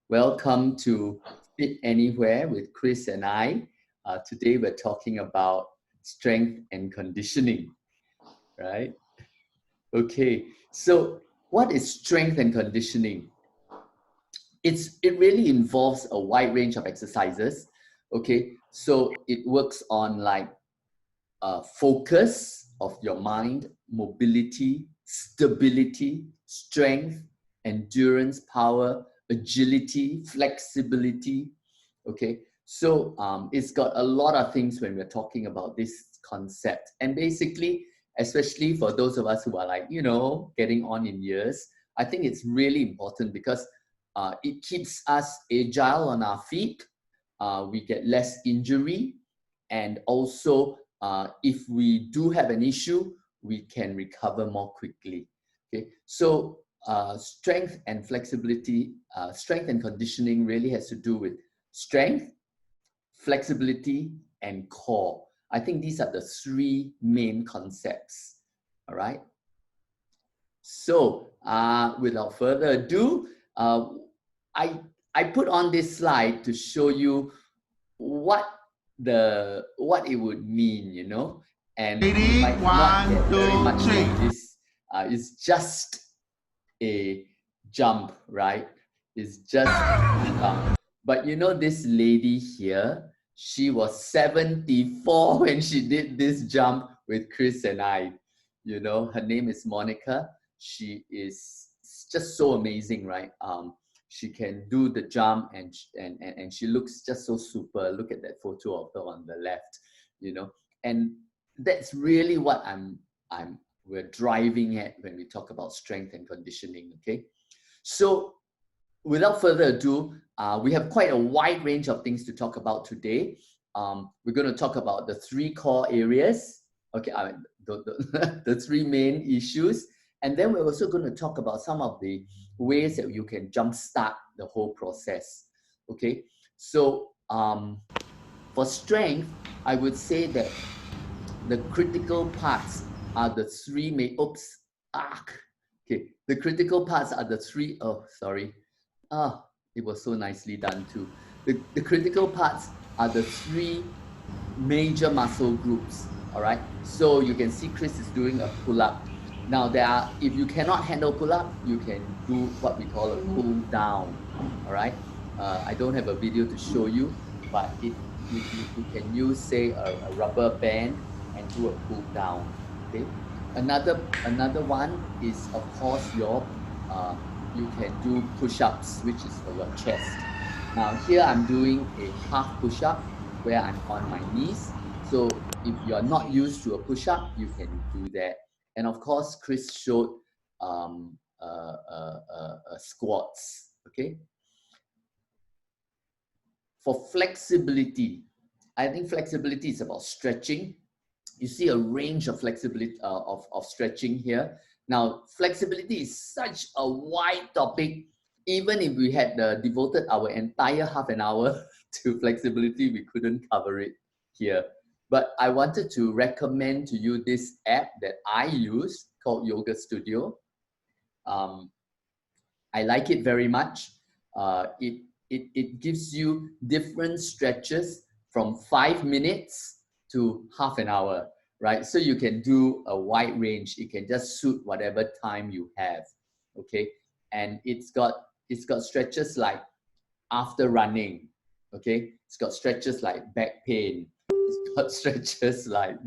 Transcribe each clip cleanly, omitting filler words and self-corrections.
Welcome to Fit Anywhere with Chris and I. Today we're talking about strength and conditioning, right? Okay, so what is strength and conditioning? It really involves a wide range of exercises. Okay, so it works on like focus of your mind, mobility, stability, strength, endurance, power, agility, flexibility. Okay, so it's got a lot of things when we're talking about this concept. And basically, especially for those of us who are like, getting on in years, I think it's really important because it keeps us agile on our feet. We get less injury, and also if we do have an issue, we can recover more quickly. Okay, so strength and flexibility, strength and conditioning really has to do with strength, flexibility, and core. I think these are the three main concepts. All right. So without further ado, I put on this slide to show you what it would mean, and you might not get very much from this. It's just a jump, right? It's just a jump. But this lady here, she was 74 when she did this jump with Chris and I. Her name is Monica. She is just so amazing, right? She can do the jump, and she looks just so super. Look at that photo of her on the left, and that's really what we're driving at when we talk about strength and conditioning. Okay, so without further ado, we have quite a wide range of things to talk about today. We're going to talk about the three core areas. Okay, the three main issues. And then we're also going to talk about some of the ways that you can jumpstart the whole process. Okay, so for strength, I would say that the critical parts are the three main. Okay, the critical parts are the three. Oh, sorry. It was so nicely done too. The critical parts are the three major muscle groups. All right. So you can see Chris is doing a pull-up. Now if you cannot handle pull-up, you can do what we call a pull down. All right. I don't have a video to show you, but you can use, say, a rubber band and do a pull down. Okay. Another one is, of course, you can do push-ups, which is for your chest. Now here I'm doing a half push-up where I'm on my knees. So if you're not used to a push-up, you can do that. And of course, Chris showed squats. Okay. For flexibility, I think flexibility is about stretching. You see a range of flexibility of stretching here. Now, flexibility is such a wide topic. Even if we had devoted our entire half an hour to flexibility, we couldn't cover it here. But I wanted to recommend to you this app that I use called Yoga Studio. I like it very much. It gives you different stretches from 5 minutes to half an hour, right? So you can do a wide range. It can just suit whatever time you have, okay? And it's got stretches like after running, okay? It's got stretches like back pain. It's got stretches like,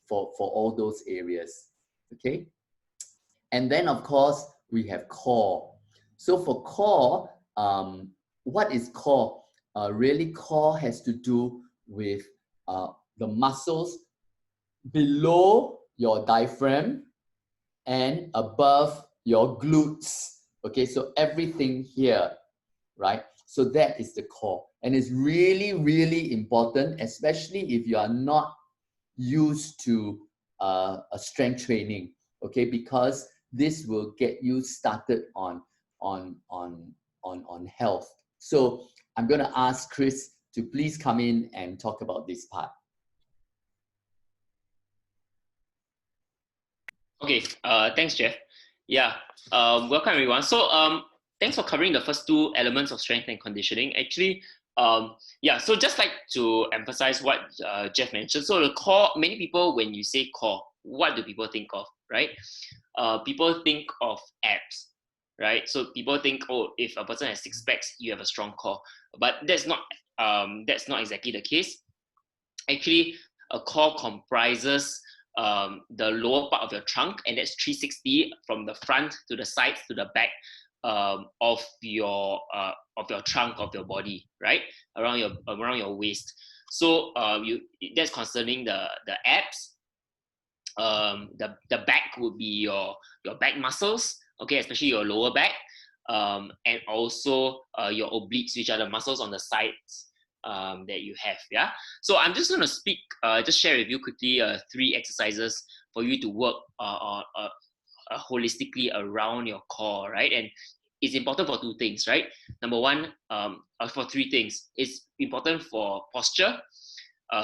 for all those areas, okay? And then, of course, we have core. So for core, what is core? Really, core has to do with the muscles below your diaphragm and above your glutes. Okay, so everything here, right? So that is the core. And it's really, really important, especially if you are not used to a strength training, okay? Because this will get you started on health. So I'm going to ask Chris to please come in and talk about this part. Okay, thanks, Jeff. Yeah, welcome everyone. So thanks for covering the first two elements of strength and conditioning. Actually, yeah, so just like to emphasize what Jeff mentioned. So the core, many people, when you say core, what do people think of, right? People think of abs, right? So people think, oh, if a person has six packs, you have a strong core. But that's not exactly the case. Actually, a core comprises the lower part of your trunk, and that's 360 from the front to the sides to the back of your trunk of your body, right, around your waist. So that's concerning the abs. The back would be your back muscles, okay, especially your lower back, and also your obliques, which are the muscles on the sides that you have. Yeah. So I'm just gonna just share with you quickly 3 exercises for you to work holistically around your core, right? And it's important for 2 things, right? Number one, for 3 things. It's important for posture,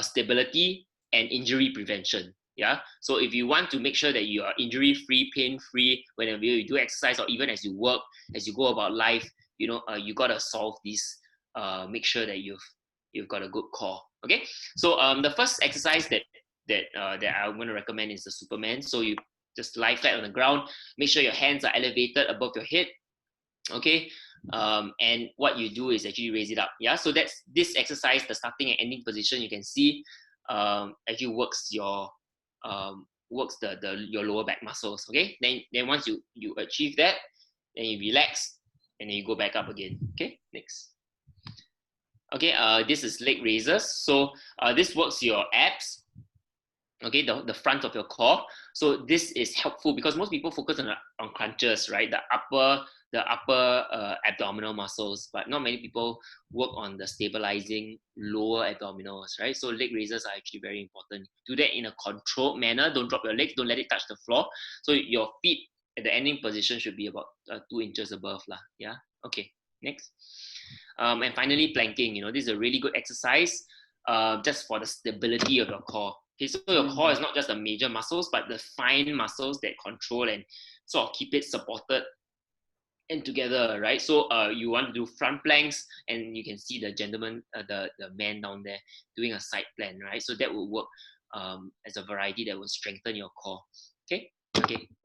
stability, and injury prevention. Yeah. So if you want to make sure that you are injury free, pain free whenever you do exercise, or even as you work, as you go about life, you gotta solve this. Make sure that you've got a good core. Okay. So the first exercise that I'm going to recommend is the Superman. So you just lie flat on the ground. Make sure your hands are elevated above your head. Okay. And what you do is actually raise it up. Yeah. So that's this exercise, the starting and ending position. You can see actually works your your lower back muscles. Okay. Then once you achieve that, then you relax and then you go back up again. Okay. Next. Okay. This is leg raises. So this works your abs. Okay, the front of your core. So this is helpful because most people focus on crunches, right? The upper abdominal muscles, but not many people work on the stabilizing lower abdominals, right? So leg raises are actually very important. Do that in a controlled manner. Don't drop your legs. Don't let it touch the floor. So your feet at the ending position should be about 2 inches above, lah. Yeah. Okay. Next. And finally, planking. This is a really good exercise, just for the stability of your core. Okay, so your core is not just the major muscles, but the fine muscles that control and sort of keep it supported and together, right? So you want to do front planks, and you can see the gentleman, the man down there doing a side plank, right? So that will work as a variety that will strengthen your core. Okay,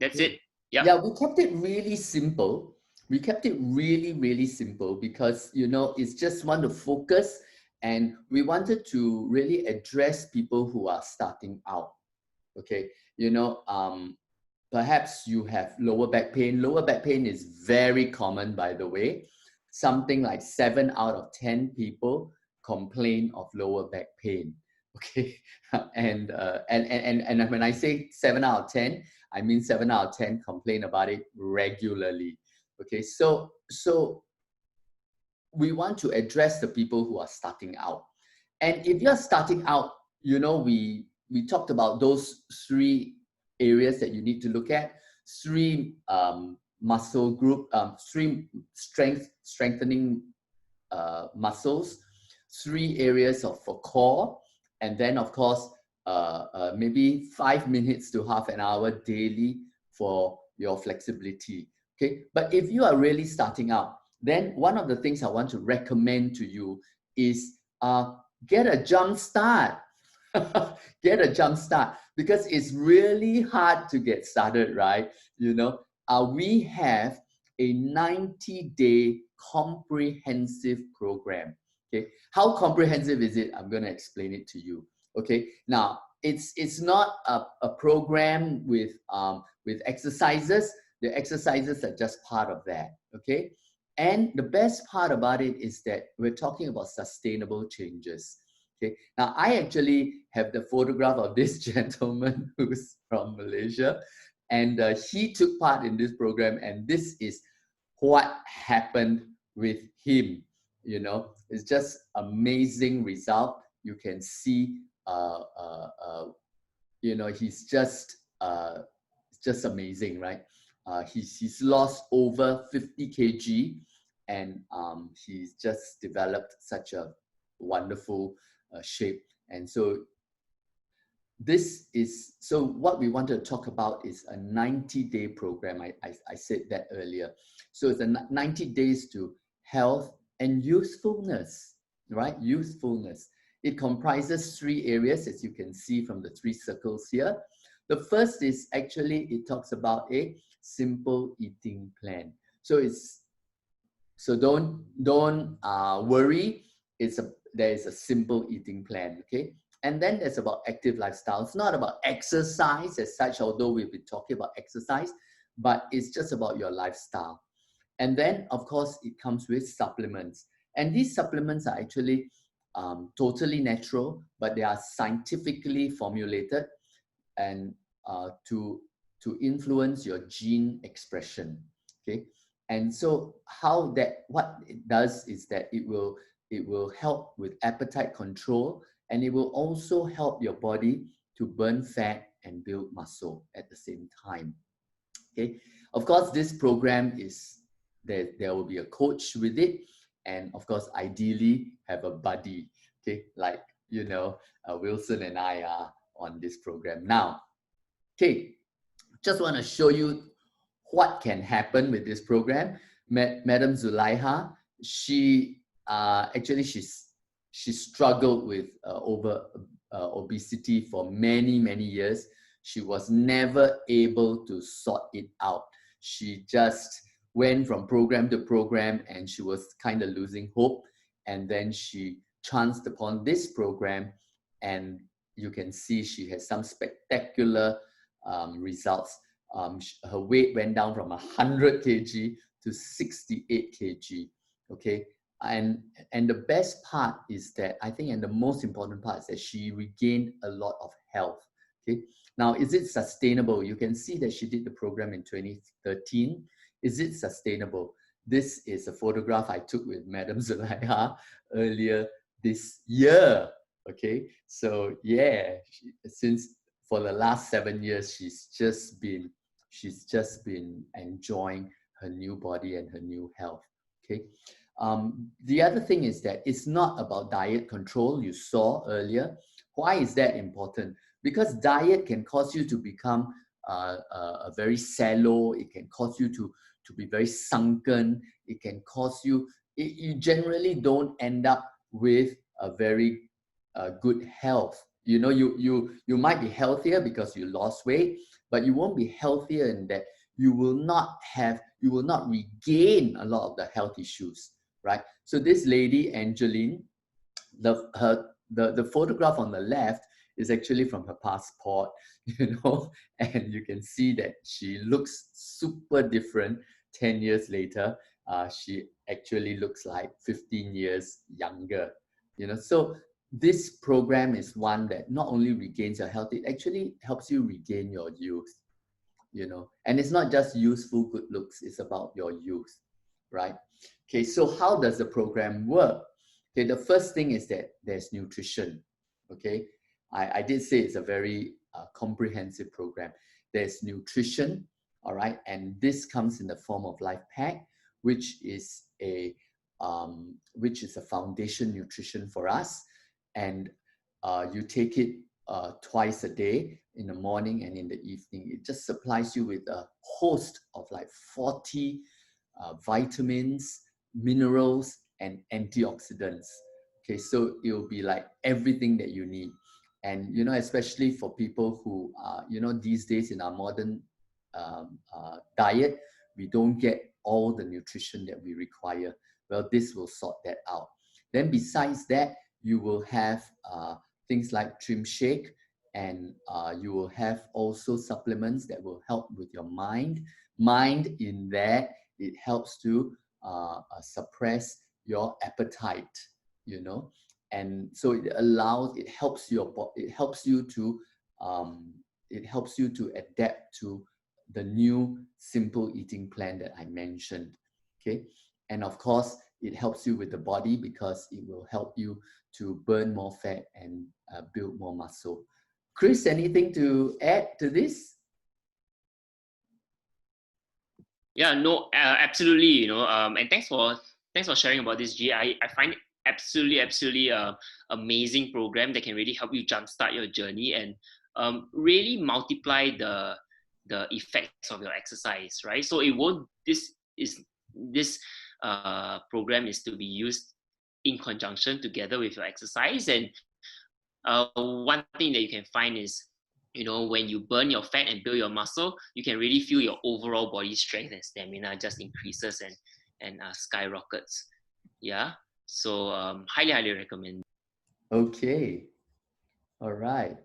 that's it. Yeah, we kept it really simple. We kept it really, really simple because, it's just want to focus, and we wanted to really address people who are starting out. Okay, perhaps you have lower back pain. Lower back pain is very common, by the way. Something like 7 out of 10 people complain of lower back pain. Okay, and when I say 7 out of 10, I mean 7 out of 10 complain about it regularly. Okay, so we want to address the people who are starting out. And if you're starting out, we talked about those 3 areas that you need to look at, 3 muscle group, 3 strengthening muscles, 3 areas for core, and then of course maybe 5 minutes to half an hour daily for your flexibility. Okay, but if you are really starting out, then one of the things I want to recommend to you is get a jump start. Get a jump start, because it's really hard to get started, right? We have a 90-day comprehensive program. Okay, how comprehensive is it? I'm going to explain it to you. Okay, now it's not a program with exercises. The exercises are just part of that. Okay, and the best part about it is that we're talking about sustainable changes. Okay, now I actually have the photograph of this gentleman who's from Malaysia, and he took part in this program, and this is what happened with him. It's just amazing result. You can see, he's just amazing, right? He's lost over 50 kg, and he's just developed such a wonderful shape. And so this is, so what we want to talk about is a 90-day program. I said that earlier. So it's a 90 days to health and usefulness, right? Usefulness. It comprises 3 areas, as you can see from the 3 circles here. The first is actually, it talks about a simple eating plan. So it's, so don't worry. There is a simple eating plan, okay? And then there's about active lifestyle. It's not about exercise as such, although we'll be talking about exercise, but it's just about your lifestyle. And then, of course, it comes with supplements. And these supplements are actually totally natural, but they are scientifically formulated and to influence your gene expression. Okay, and so what it does is that it will help with appetite control, and it will also help your body to burn fat and build muscle at the same time. Okay, of course, this program is there will be a coach with it, and of course, ideally have a buddy. Okay, like Wilson and I are on this program now. Okay, just want to show you what can happen with this program. Madam Zulaiha, she actually she struggled with obesity for many years. She was never able to sort it out. She just went from program to program, and she was kind of losing hope. And then she chanced upon this program, and you can see she has some spectacular results. Her weight went down from 100 kg to 68 kg. Okay, and the best part is that I think, and the most important part is that she regained a lot of health. Okay, now is it sustainable? You can see that she did the program in 2013. Is it sustainable? This is a photograph I took with Madam Zulaiha earlier this year. Okay, so yeah, since for the last 7 years, she's just been enjoying her new body and her new health. Okay. The other thing is that it's not about diet control. You saw earlier. Why is that important? Because diet can cause you to become a very shallow. It can cause you to be very sunken. It can cause you. You generally don't end up with a very good health. You might be healthier because you lost weight, but you won't be healthier in that you will not regain a lot of the health issues, right? So this lady, Angeline, the photograph on the left is actually from her passport, and you can see that she looks super different 10 years later. She actually looks like 15 years younger, so this program is one that not only regains your health, it actually helps you regain your youth, and it's not just useful good looks, it's about your youth, right? Okay, so how does the program work? Okay, the first thing is that there's nutrition. Okay, I did say it's a very comprehensive program. There's nutrition, all right, and this comes in the form of Life Pack, which is a foundation nutrition for us, and you take it twice a day, in the morning and in the evening. It just supplies you with a host of like 40 vitamins, minerals, and antioxidants. Okay, so it will be like everything that you need. And especially for people who these days in our modern diet, we don't get all the nutrition that we require. Well, this will sort that out. Then besides that, you will have things like Trim Shake, and you will have also supplements that will help with your mind. Mind in that it helps to suppress your appetite, and so it helps you to adapt to the new simple eating plan that I mentioned. Okay, and of course it helps you with the body because it will help you to burn more fat and build more muscle. Chris, anything to add to this? Yeah, no, absolutely. And thanks for sharing about this, G. I find it absolutely amazing program that can really help you jumpstart your journey. And really multiply the effects of your exercise, right? So it won't, this program is to be used in conjunction together with your exercise. And one thing that you can find is, when you burn your fat and build your muscle, you can really feel your overall body strength and stamina just increases and skyrockets. Yeah. So highly recommend. Okay. All right.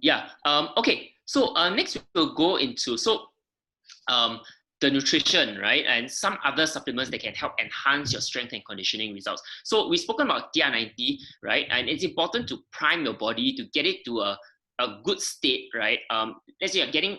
Yeah. Okay. So next we'll go into um, the nutrition, right? And some other supplements that can help enhance your strength and conditioning results. So we've spoken about TR90, right? And it's important to prime your body to get it to a good state, right? Let's say you're getting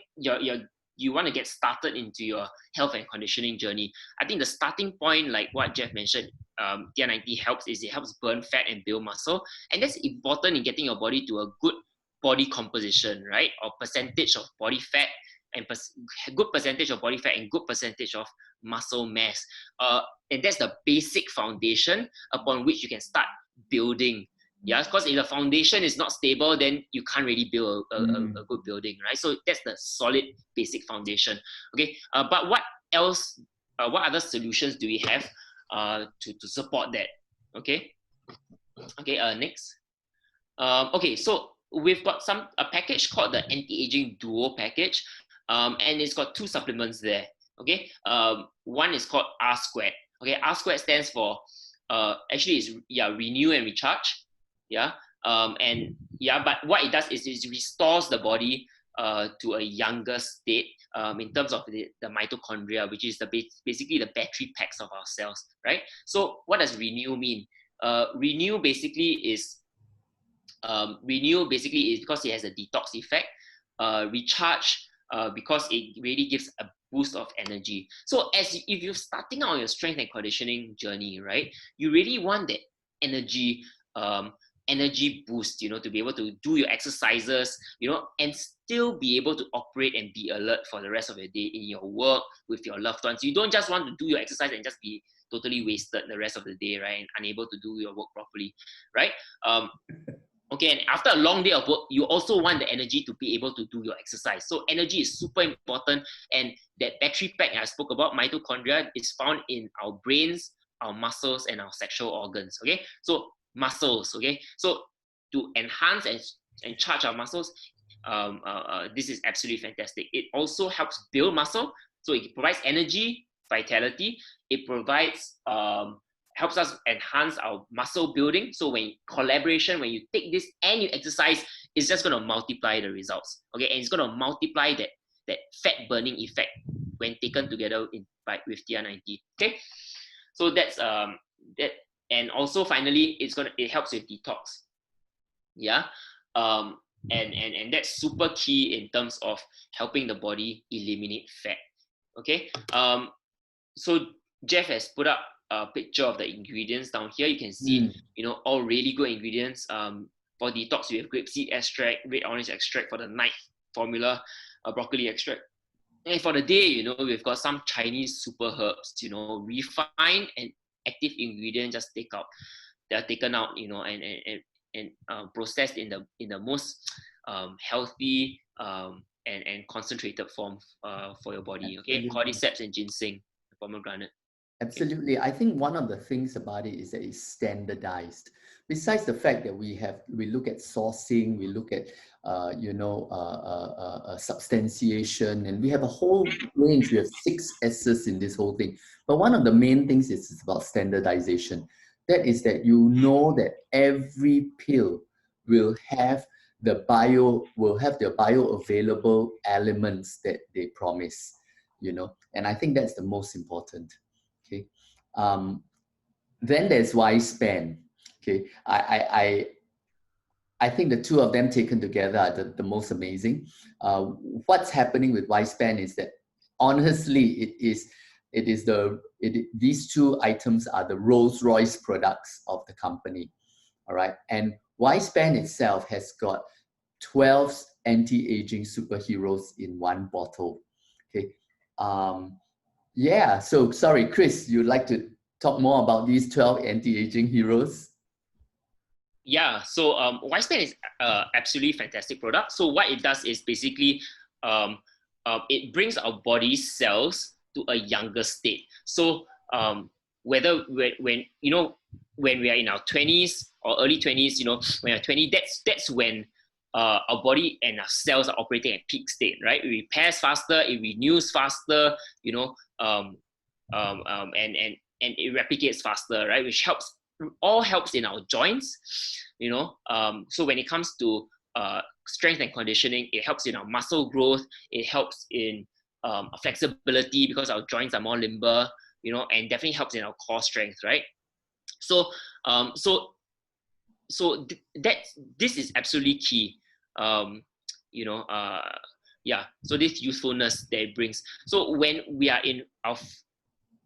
you want to get started into your health and conditioning journey. I think the starting point, like what Jeff mentioned, TR90 helps is it helps burn fat and build muscle. And that's important in getting your body to a good body composition, right? Or percentage of body fat and good percentage of body fat and good percentage of muscle mass. And that's the basic foundation upon which you can start building. Yeah, because if the foundation is not stable, then you can't really build a good building, right? So that's the solid basic foundation. Okay, but what else? What other solutions do we have to support that? Okay, next. Okay, so we've got a package called the anti-aging duo package, and it's got two supplements there. Okay, one is called R squared. Okay, R squared stands for actually it's renew and recharge. Yeah, but what it does is it restores the body to a younger state in terms of the mitochondria, which is basically the battery packs of our cells, right? So what does renew mean? Renew basically is because it has a detox effect. Recharge because it really gives a boost of energy. So if you're starting out on your strength and conditioning journey, right, you really want that energy energy boost, to be able to do your exercises, and still be able to operate and be alert for the rest of your day in your work with your loved ones. You don't just want to do your exercise and just be totally wasted the rest of the day, right, and unable to do your work properly, right? Okay, and after a long day of work, you also want the energy to be able to do your exercise. So energy is super important, and that battery pack I spoke about, mitochondria, is found in our brains, our muscles, and our sexual organs. Okay, so muscles. Okay, so to enhance and charge our muscles, this is absolutely fantastic. It also helps build muscle, so it provides energy, vitality. It provides helps us enhance our muscle building. So when you take this and you exercise, it's just going to multiply the results. Okay, and it's going to multiply that fat burning effect when taken together with TR90. Okay, so that's that. And also finally, it helps with detox. Yeah, and that's super key in terms of helping the body eliminate fat. Okay, so Jeff has put up a picture of the ingredients down here. You can see, all really good ingredients. For detox, we have grapeseed extract, red orange extract for the night formula, broccoli extract. And for the day, we've got some Chinese super herbs, refined and active ingredient just they are taken out, and processed in the most healthy and concentrated form for your body. Okay, cordyceps and ginseng, pomegranate. Absolutely. I think one of the things about it is that it's standardized. Besides the fact that we look at sourcing, we look at substantiation, and we have a whole range. We have 6 S's in this whole thing. But one of the main things is about standardization. That is that that every pill will have the bioavailable elements that they promise. And I think that's the most important. Okay. Then there's Wispan. Okay. I think the two of them taken together are the most amazing. What's happening with Wispan is that honestly, these two items are the Rolls-Royce products of the company. All right. And Wispan itself has got 12 anti-aging superheroes in one bottle. Okay. Yeah, so sorry, Chris, you'd like to talk more about these 12 anti-aging heroes? Yeah, so Wispan is absolutely fantastic product. So what it does is basically um, it brings our body cells to a younger state. So whether when you know when we are in our 20s or early 20s, you know, when we're 20, that's when our body and our cells are operating at peak state, right? It repairs faster, it renews faster, you know, and it replicates faster, right? Which helps in our joints, you know. So when it comes to strength and conditioning, it helps in our muscle growth. It helps in flexibility because our joints are more limber, you know, and definitely helps in our core strength, right? So, um, so, that this is absolutely key. Um, you know, yeah. So this usefulness that it brings. So when we are in our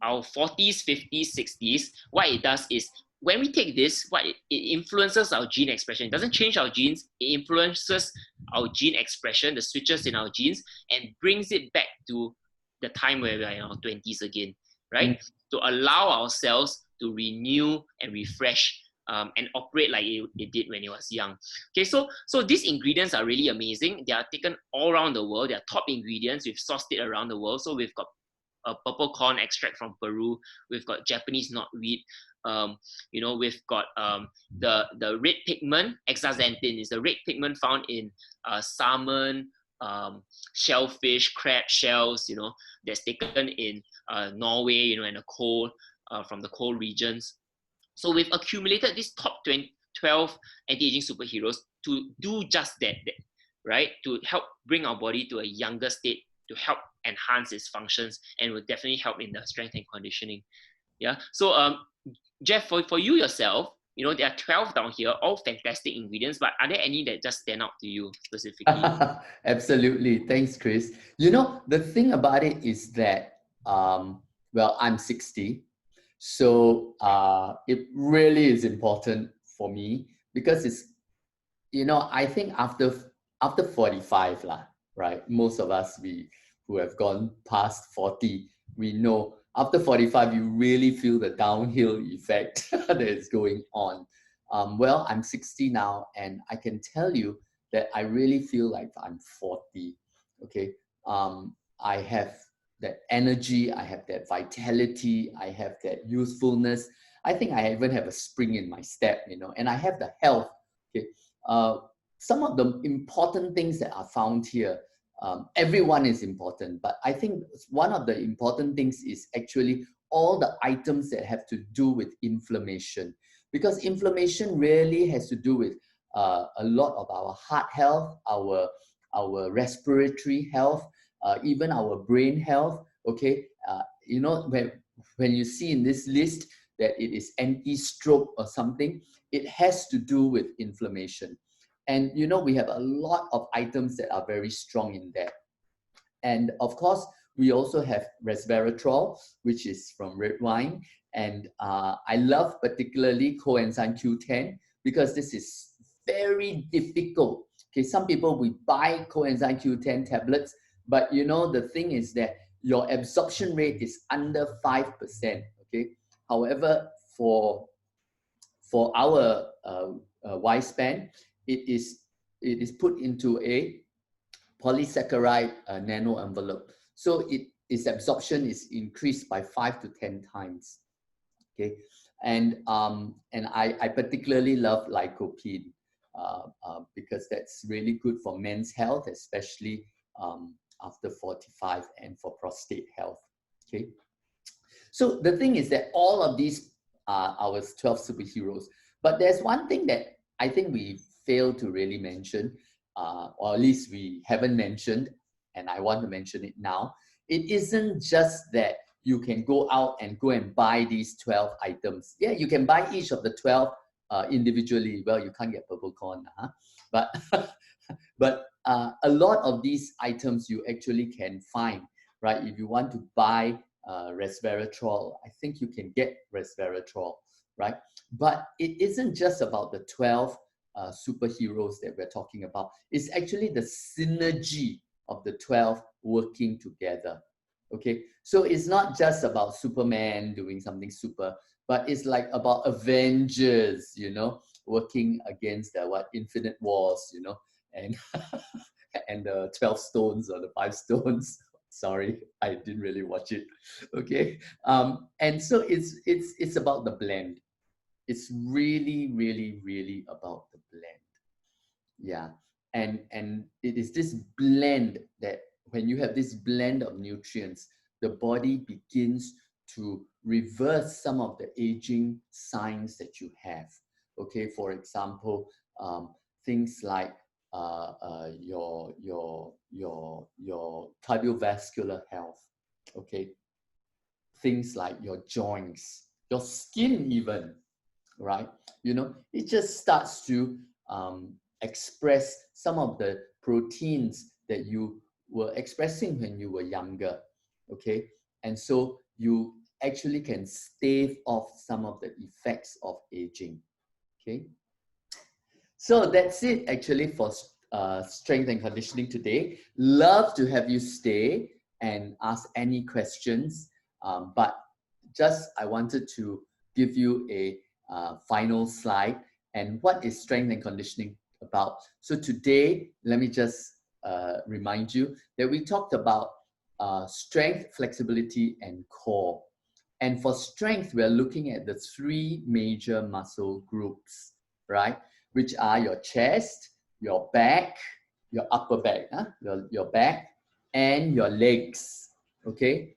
40s, 50s, 60s, what it does is when we take this, it influences our gene expression. It doesn't change our genes, it influences our gene expression, the switches in our genes, and brings it back to the time where we are in our 20s again, right? To allow ourselves to renew and refresh and operate like it did when it was young. Okay, so these ingredients are really amazing. They are taken all around the world. They are top ingredients. We've sourced it around the world. So we've got a purple corn extract from Peru. We've got Japanese knotweed. You know, we've got the red pigment. Hexaxanthin is the red pigment found in salmon, shellfish, crab shells. You know, that's taken in Norway. You know, and the cold from the cold regions. So we've accumulated these top 12 anti-aging superheroes to do just that, right? To help bring our body to a younger state, to help enhance its functions, and will definitely help in the strength and conditioning. Yeah. So Jeff, for you yourself, you know, there are 12 down here, all fantastic ingredients, but are there any that just stand out to you specifically? Absolutely. Thanks, Chris. You know, the thing about it is that, well, I'm 60. So it really is important for me because it's, you know, I think after 45 lah, right? Most of us, we who have gone past 40, we know after 45, you really feel the downhill effect that is going on. Well, I'm 60 now, and I can tell you that I really feel like I'm 40. Okay. I have that energy, I have that vitality, I have that usefulness. I think I even have a spring in my step, you know, and I have the health. Okay. Uh, some of the important things that are found here, everyone is important, but I think one of the important things is actually all the items that have to do with inflammation, because inflammation really has to do with a lot of our heart health, our respiratory health, even our brain health. Okay, you know, when you see in this list that it is anti-stroke or something, it has to do with inflammation. And you know, we have a lot of items that are very strong in there. And of course, we also have resveratrol, which is from red wine. And I love particularly coenzyme Q10 because this is very difficult. Okay, some people, we buy coenzyme Q10 tablets, but you know, the thing is that your absorption rate is under 5%. Okay, however, for our Wispan, it is put into a polysaccharide nano envelope. So its absorption is increased by 5 to 10 times. Okay, and I particularly love lycopene because that's really good for men's health, especially after 45, and for prostate health. Okay, so the thing is that all of these are our 12 superheroes. But there's one thing that I think we failed to really mention, or at least we haven't mentioned, and I want to mention it now. It isn't just that you can go out and go and buy these 12 items. Yeah, you can buy each of the 12 individually. Well, you can't get purple corn, huh? But but a lot of these items you actually can find, right? If you want to buy resveratrol, I think you can get resveratrol, right? But it isn't just about the 12 superheroes that we're talking about. It's actually the synergy of the 12 working together. Okay, so it's not just about Superman doing something super, but it's like about Avengers, you know, working against the infinite wars, you know, and and the 12 stones or the 5 stones. Sorry, I didn't really watch it. Okay. And so it's about the blend. It's really, really, really about the blend. Yeah. And it is this blend that when you have this blend of nutrients, the body begins to reverse some of the aging signs that you have. Okay, for example, things like your cardiovascular health. Okay, things like your joints, your skin, even, right? You know, it just starts to express some of the proteins that you were expressing when you were younger, okay? And so you actually can stave off some of the effects of aging, okay? So that's it actually for strength and conditioning today. Love to have you stay and ask any questions, but just I wanted to give you a final slide. And what is strength and conditioning about? So today, let me just remind you that we talked about strength, flexibility, and core. And for strength, we're looking at the three major muscle groups, right? Which are your chest, your back, your upper back, your back, and your legs, okay?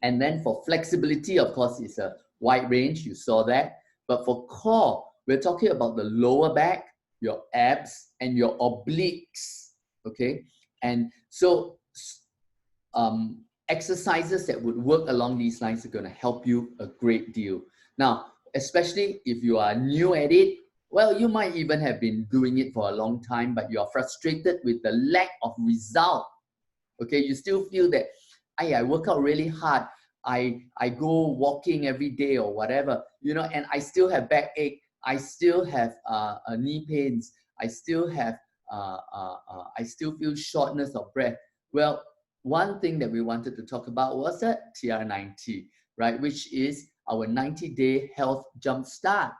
And then for flexibility, of course, it's a wide range, you saw that. But for core, we're talking about the lower back, your abs, and your obliques, okay? And so exercises that would work along these lines are going to help you a great deal. Now, especially if you are new at it, well, you might even have been doing it for a long time, but you are frustrated with the lack of result. Okay, you still feel that I work out really hard. I go walking every day or whatever, you know, and I still have backache. I still have knee pains. I still have I still feel shortness of breath. Well, one thing that we wanted to talk about was that TR90, right? Which is our 90-day health jump start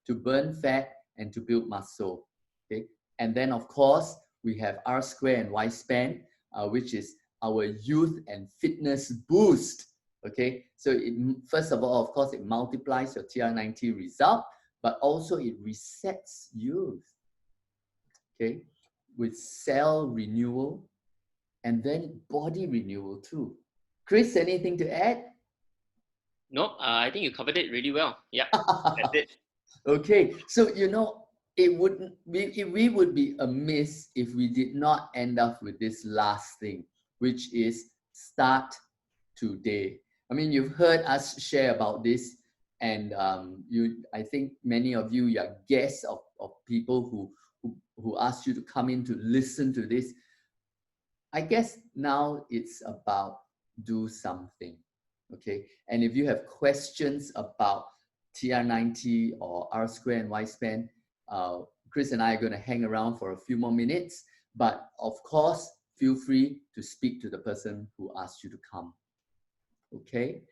to burn fat and to build muscle. Okay, and then of course we have R square and Y span, which is our youth and fitness boost. Okay, so it, first of all, of course, it multiplies your TR90 result, but also it resets youth. Okay, with cell renewal and then body renewal too. Chris, anything to add? Nope, I think you covered it really well. Yeah, that's it. Okay, so you know, it wouldn't we would be amiss if we did not end up with this last thing, which is start today. I mean, you've heard us share about this, and I think many of you are guests of people who asked you to come in to listen to this. I guess now it's about do something, okay? And if you have questions about TR90 or R square and Y span, Chris and I are going to hang around for a few more minutes. But of course, feel free to speak to the person who asked you to come, okay?